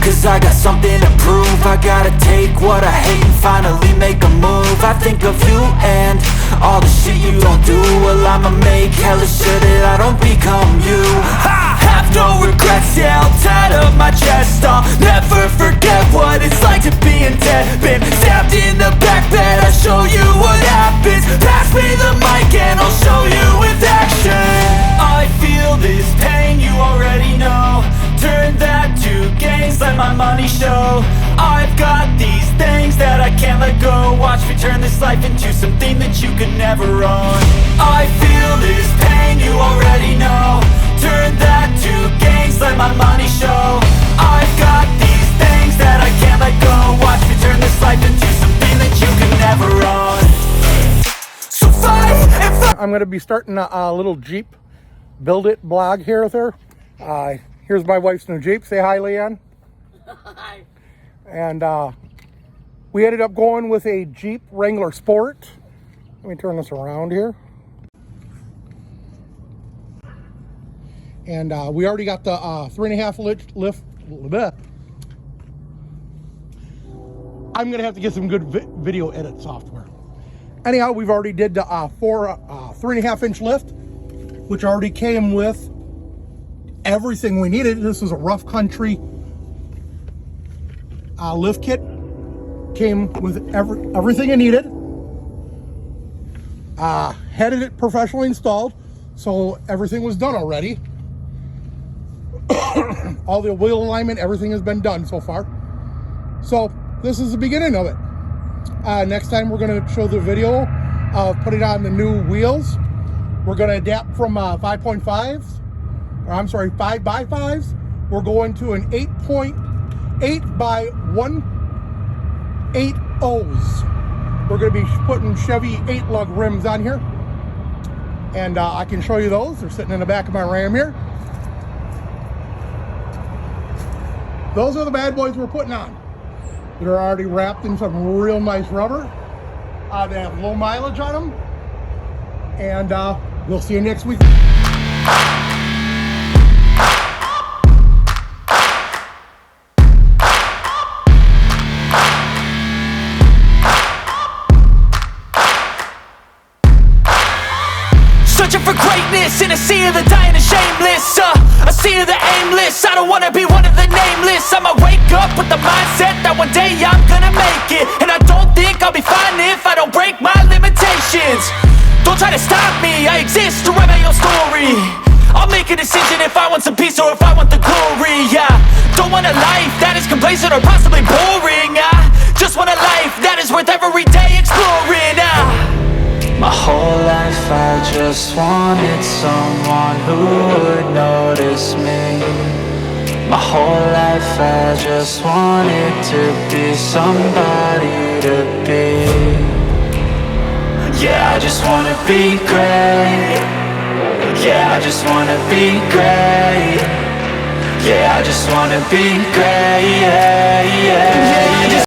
cause I got something to prove. I gotta take what I hate and finally make a move. I think of you and all the shit you don't do. Well, I'ma make hella sure that I don't become you. I have no regrets, yeah, I'll tattle my chest. I'll never forget what it's like to be in debt. Been stabbed in the back bed, I'll show you what happens. Pass me the mic and I'll show you with action. I feel this pain, you already know. Turn that to gains, let my money show. I've got these things that I can't let go. Watch me turn this life into something that you could never own. I feel this pain, you already know. Turn that to gains, let my money show. I've got these things that I can't let go. Watch me turn this life into something that you could never own. So fight and fight. I'm going to be starting a little Jeep Build It blog here with her. Here's my wife's new Jeep. Say hi, Leanne. Hi. And we ended up going with a Jeep Wrangler Sport. Let me turn this around here. And we already got the 3.5 lift. Bleh. I'm going to have to get some good video edit software. Anyhow, we've already did the 3.5 inch lift, which already came with everything we needed. This is a rough country lift kit. Came with everything I needed. Had it professionally installed, so everything was done already. All the wheel alignment, everything has been done so far. So this is the beginning of it. Next time we're going to show the video of putting on the new wheels. We're going to adapt from 5.5s. I'm sorry, 5x5s. We're going to an 8.8 by 1/8.0s. We're going to be putting Chevy 8-lug rims on here. And I can show you those. They're sitting in the back of my Ram here. Those are the bad boys we're putting on. They're already wrapped in some real nice rubber. They have low mileage on them. And we'll see you next week. Searching for greatness in a sea of the dying and shameless, a sea of the aimless. I don't wanna be one of the nameless. I'ma wake up with the mindset that one day I'm gonna make it. And I don't think I'll be fine if I don't break my limitations. Don't try to stop me, I exist to write my own story. I'll make a decision if I want some peace or if I want the glory. Yeah, don't want a life that is complacent or possibly boring. I just want a life that is worth every day exploring. My whole life I just wanted someone who would notice me. My whole life I just wanted to be somebody to be. Yeah, I just wanna be great. Yeah, I just wanna be great. Yeah, I just wanna be great. Yeah, yeah, yeah.